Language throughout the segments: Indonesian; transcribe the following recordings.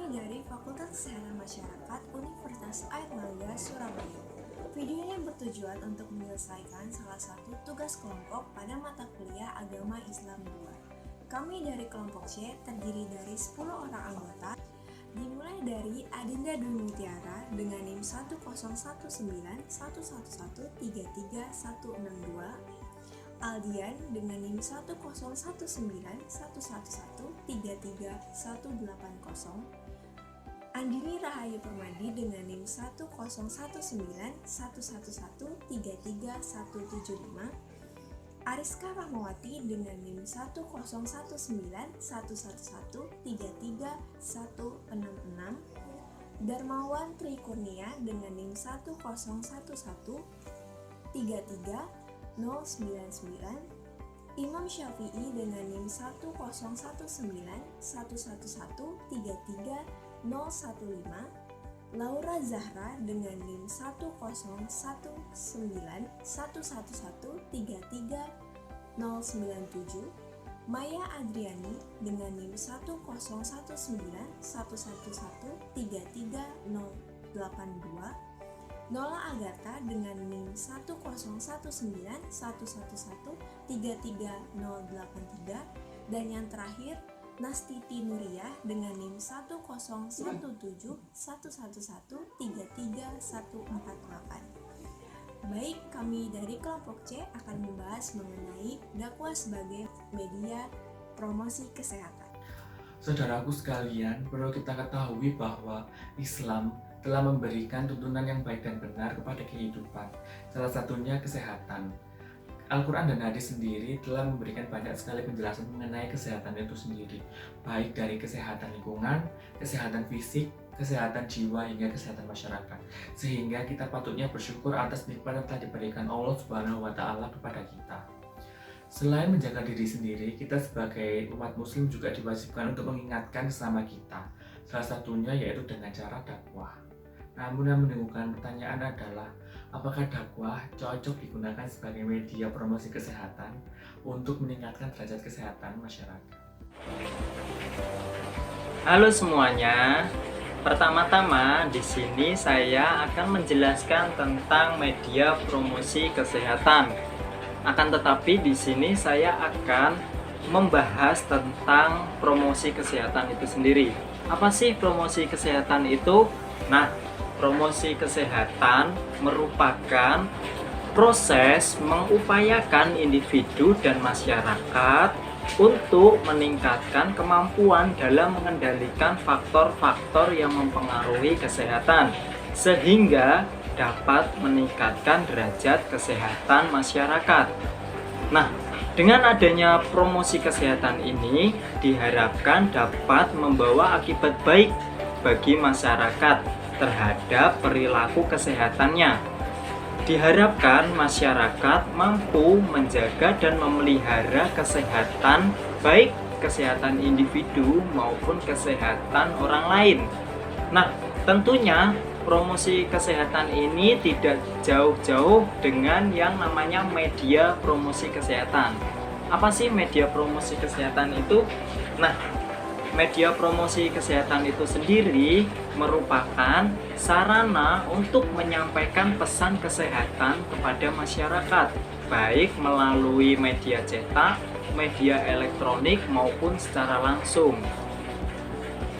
Kami dari Fakultas Kesehatan Masyarakat Universitas Airlangga, Surabaya. Video ini bertujuan untuk menyelesaikan salah satu tugas kelompok pada mata kuliah Agama Islam 2. Kami dari kelompok C terdiri dari 10 orang anggota, dimulai dari Adinda Dwi Mutiara dengan NIM 1019111336162, Aldian dengan NIM 1019111133180, Andini Rahayu Permadi dengan NIM 1019111133175, Ariska Rahmawati dengan NIM 1019111133166, Darmawan Trikurnia dengan NIM 101133099, Imam Syafi'i dengan NIM 1019111133015, Laura Zahra dengan NIM 1019111133097, Maya Adriani dengan NIM 1019111133082, Nola Agatha dengan NIM 1019111133083, dan yang terakhir Nastiti Nuriyah dengan NIM 1017111133148. Baik, kami dari kelompok C akan membahas mengenai dakwah sebagai media promosi kesehatan. Saudaraku sekalian, perlu kita ketahui bahwa Islam telah memberikan tuntunan yang baik dan benar kepada kehidupan, salah satunya kesehatan. Al-Quran dan hadis sendiri telah memberikan banyak sekali penjelasan mengenai kesehatan itu sendiri, baik dari kesehatan lingkungan, kesehatan fisik, kesehatan jiwa, hingga kesehatan masyarakat. Sehingga kita patutnya bersyukur atas nikmat yang telah diberikan Allah Subhanahu wa Ta'ala kepada kita. Selain menjaga diri sendiri, kita sebagai umat muslim juga diwajibkan untuk mengingatkan sesama kita. Salah satunya yaitu dengan cara dakwah. Namun yang menimbulkan pertanyaan adalah, apakah dakwah cocok digunakan sebagai media promosi kesehatan untuk meningkatkan derajat kesehatan masyarakat? Halo semuanya. Pertama-tama di sini saya akan menjelaskan tentang media promosi kesehatan. Akan tetapi di sini saya akan membahas tentang promosi kesehatan itu sendiri. Apa sih promosi kesehatan itu? Nah, promosi kesehatan merupakan proses mengupayakan individu dan masyarakat untuk meningkatkan kemampuan dalam mengendalikan faktor-faktor yang mempengaruhi kesehatan, sehingga dapat meningkatkan derajat kesehatan masyarakat. Nah, dengan adanya promosi kesehatan ini diharapkan dapat membawa akibat baik bagi masyarakat terhadap perilaku kesehatannya. Diharapkan masyarakat mampu menjaga dan memelihara kesehatan, baik kesehatan individu maupun kesehatan orang lain. Nah, tentunya promosi kesehatan ini tidak jauh-jauh dengan yang namanya media promosi kesehatan. Apa sih media promosi kesehatan itu? Nah, media promosi kesehatan itu sendiri merupakan sarana untuk menyampaikan pesan kesehatan kepada masyarakat, baik melalui media cetak, media elektronik, maupun secara langsung.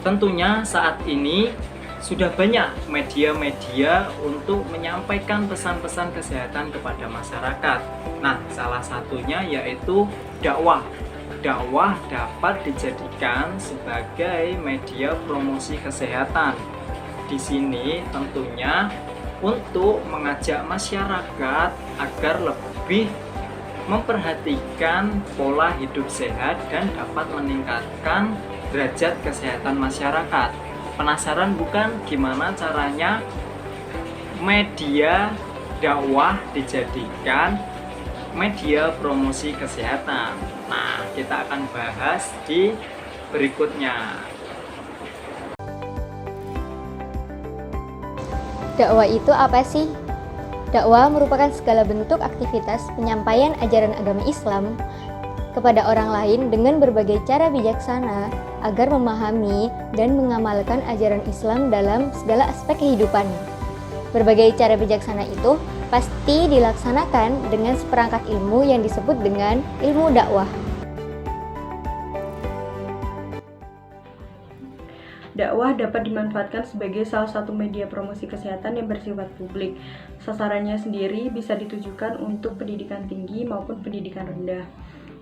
Tentunya saat ini sudah banyak media-media untuk menyampaikan pesan-pesan kesehatan kepada masyarakat. Nah, salah satunya yaitu dakwah. Dakwah dapat dijadikan sebagai media promosi kesehatan. Di sini tentunya untuk mengajak masyarakat agar lebih memperhatikan pola hidup sehat dan dapat meningkatkan derajat kesehatan masyarakat. Penasaran bukan gimana caranya media dakwah dijadikan media promosi kesehatan? Nah, kita akan bahas di berikutnya. Dakwah itu apa sih? Dakwah merupakan segala bentuk aktivitas penyampaian ajaran agama Islam kepada orang lain dengan berbagai cara bijaksana agar memahami dan mengamalkan ajaran Islam dalam segala aspek kehidupannya. Berbagai cara bijaksana itu pasti dilaksanakan dengan seperangkat ilmu yang disebut dengan ilmu dakwah. Dakwah dapat dimanfaatkan sebagai salah satu media promosi kesehatan yang bersifat publik. Sasarannya sendiri bisa ditujukan untuk pendidikan tinggi maupun pendidikan rendah.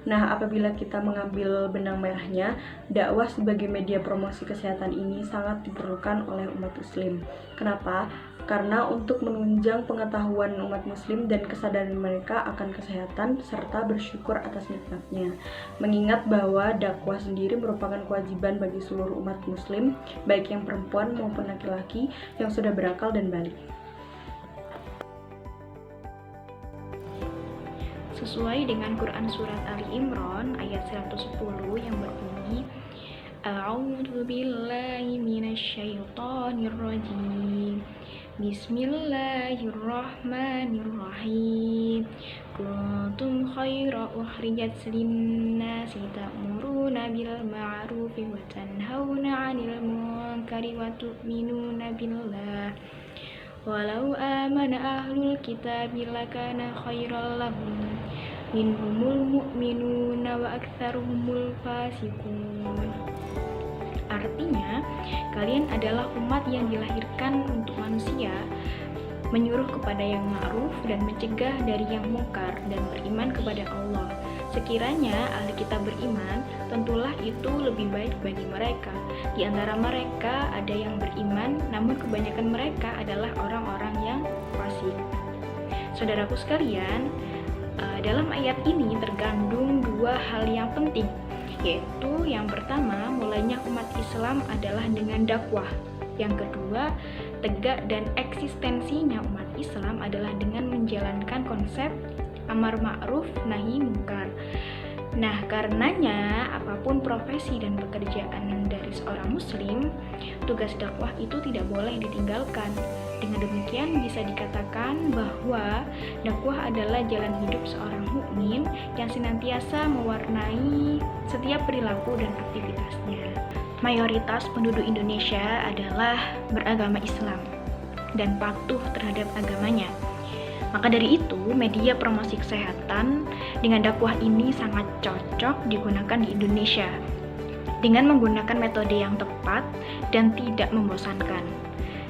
Nah, apabila kita mengambil benang merahnya, dakwah sebagai media promosi kesehatan ini sangat diperlukan oleh umat muslim. Kenapa? Karena untuk menunjang pengetahuan umat muslim dan kesadaran mereka akan kesehatan serta bersyukur atas nikmatnya. Mengingat bahwa dakwah sendiri merupakan kewajiban bagi seluruh umat muslim, baik yang perempuan maupun laki-laki yang sudah berakal dan balik. Sesuai dengan Quran Surat Ali Imran ayat 110 yang berbunyi, A'udzu billahi minasyaitonir rajim. Bismillahirrahmanirrahim. Kuntum khaira ukhrijat lin-nasi ta'muruna bil ma'rufi wa tanhauna 'anil munkari wa tu'minuna billah. Walau amana ahlul kitabi lakana khairal lahum minhumul mu'minuna wa aktsaruhumul fasiqun. Artinya, kalian adalah umat yang dilahirkan untuk manusia, menyuruh kepada yang ma'ruf dan mencegah dari yang mungkar, dan beriman kepada Allah. Sekiranya ahli kitab beriman, tentulah itu lebih baik bagi mereka. Di antara mereka ada yang beriman, namun kebanyakan mereka adalah orang-orang yang fasik. Saudaraku sekalian, dalam ayat ini terkandung dua hal yang penting, yaitu yang pertama, mulainya umat Islam adalah dengan dakwah. Yang kedua, tegak dan eksistensinya umat Islam adalah dengan menjalankan konsep amar ma'ruf nahi mungkar. Nah, karenanya apapun profesi dan pekerjaan dari seorang muslim, tugas dakwah itu tidak boleh ditinggalkan. Dengan demikian bisa dikatakan bahwa dakwah adalah jalan hidup seorang mukmin yang senantiasa mewarnai setiap perilaku dan aktivitasnya. Mayoritas penduduk Indonesia adalah beragama Islam dan patuh terhadap agamanya. Maka dari itu, media promosi kesehatan dengan dakwah ini sangat cocok digunakan di Indonesia dengan menggunakan metode yang tepat dan tidak membosankan.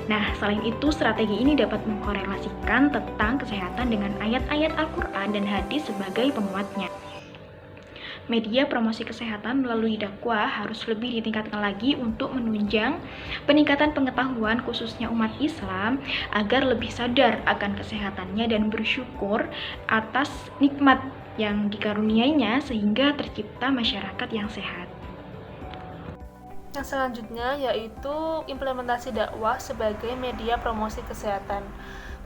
Nah, selain itu, strategi ini dapat mengkorelasikan tentang kesehatan dengan ayat-ayat Al-Quran dan hadis sebagai penguatnya. Media promosi kesehatan melalui dakwah harus lebih ditingkatkan lagi untuk menunjang peningkatan pengetahuan khususnya umat Islam agar lebih sadar akan kesehatannya dan bersyukur atas nikmat yang dikaruniainya sehingga tercipta masyarakat yang sehat. Yang selanjutnya yaitu implementasi dakwah sebagai media promosi kesehatan.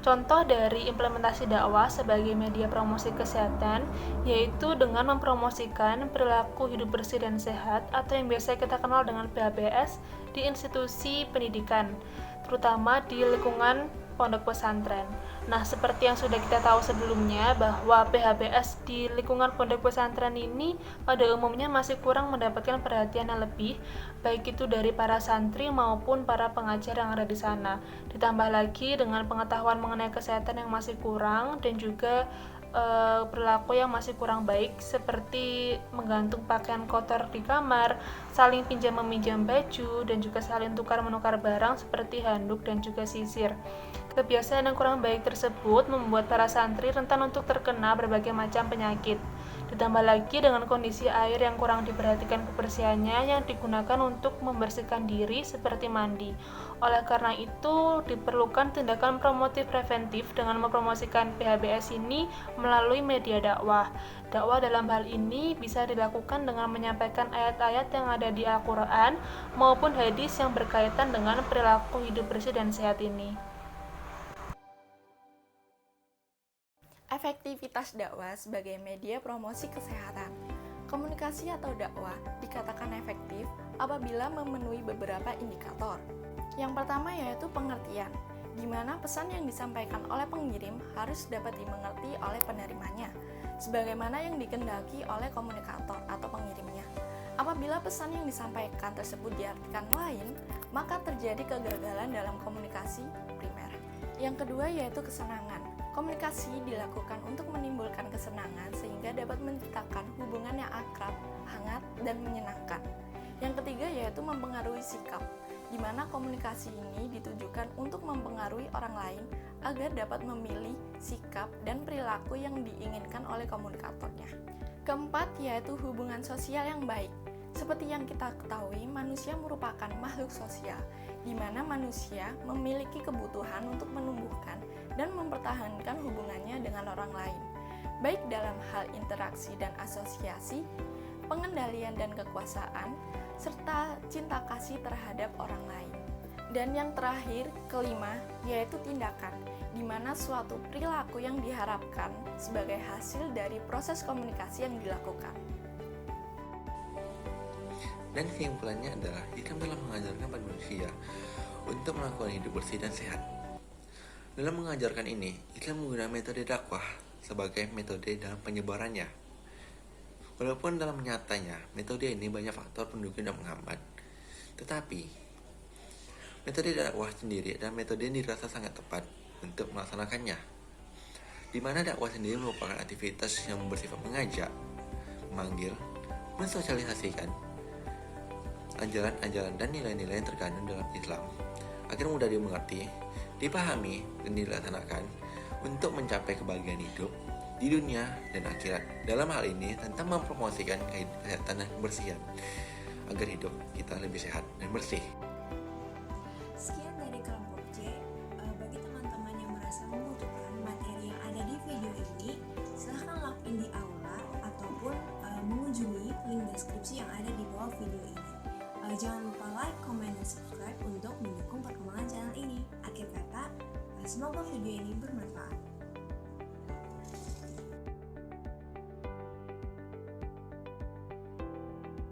Contoh dari implementasi dakwah sebagai media promosi kesehatan yaitu dengan mempromosikan perilaku hidup bersih dan sehat atau yang biasa kita kenal dengan PHBS di institusi pendidikan, terutama di lingkungan pondok pesantren. Nah, seperti yang sudah kita tahu sebelumnya bahwa PHBS di lingkungan pondok pesantren ini pada umumnya masih kurang mendapatkan perhatian yang lebih, baik itu dari para santri maupun para pengajar yang ada di sana. Ditambah lagi dengan pengetahuan mengenai kesehatan yang masih kurang dan juga perilaku yang masih kurang baik seperti menggantung pakaian kotor di kamar, saling pinjam-meminjam baju, dan juga saling tukar-menukar barang seperti handuk dan juga sisir. Kebiasaan yang kurang baik tersebut membuat para santri rentan untuk terkena berbagai macam penyakit. Ditambah lagi dengan kondisi air yang kurang diperhatikan kebersihannya yang digunakan untuk membersihkan diri seperti mandi. Oleh karena itu, diperlukan tindakan promotif preventif dengan mempromosikan PHBS ini melalui media dakwah. Dakwah dalam hal ini bisa dilakukan dengan menyampaikan ayat-ayat yang ada di Al-Quran maupun hadis yang berkaitan dengan perilaku hidup bersih dan sehat ini. Efektivitas dakwah sebagai media promosi kesehatan. Komunikasi atau dakwah dikatakan efektif apabila memenuhi beberapa indikator. Yang pertama yaitu pengertian, di mana pesan yang disampaikan oleh pengirim harus dapat dimengerti oleh penerimanya, sebagaimana yang dikehendaki oleh komunikator atau pengirimnya. Apabila pesan yang disampaikan tersebut diartikan lain, maka terjadi kegagalan dalam komunikasi primer. Yang kedua yaitu kesenangan. Komunikasi dilakukan untuk menimbulkan kesenangan sehingga dapat menciptakan hubungan yang akrab, hangat, dan menyenangkan. Yang ketiga yaitu mempengaruhi sikap, di mana komunikasi ini ditujukan untuk mempengaruhi orang lain agar dapat memilih sikap dan perilaku yang diinginkan oleh komunikatornya. Keempat yaitu hubungan sosial yang baik. Seperti yang kita ketahui, manusia merupakan makhluk sosial, di mana manusia memiliki kebutuhan untuk menumbuhkan dan mempertahankan hubungannya dengan orang lain, baik dalam hal interaksi dan asosiasi, pengendalian dan kekuasaan, serta cinta kasih terhadap orang lain. Dan yang terakhir, kelima, yaitu tindakan, di mana suatu perilaku yang diharapkan sebagai hasil dari proses komunikasi yang dilakukan. Dan kesimpulannya adalah Islam telah mengajarkan pada manusia untuk melakukan hidup bersih dan sehat. Dalam mengajarkan ini, Islam menggunakan metode dakwah sebagai metode dalam penyebarannya. Walaupun dalam nyatanya, metode ini banyak faktor pendukung dan menghambat. Tetapi, metode dakwah sendiri adalah metode yang dirasa sangat tepat untuk melaksanakannya. Di mana dakwah sendiri merupakan aktivitas yang bersifat mengajak, memanggil, mensosialisasikan ajaran-ajaran dan nilai-nilai yang terkandung dalam Islam agar mudah dimengerti, dipahami, dan dilaksanakan untuk mencapai kebahagiaan hidup di dunia dan akhirat. Dalam hal ini tentang mempromosikan kesehatan dan kebersihan agar hidup kita lebih sehat dan bersih. Sekian dari kelompok C. Bagi teman-teman yang merasa membutuhkan materi yang ada di video ini, silahkan login di Aula ataupun mengunjungi link deskripsi yang ada di bawah video ini. Jangan lupa like, komen, dan subscribe untuk mendukung perkembangan channel ini. Akhir kata, semoga video ini bermanfaat.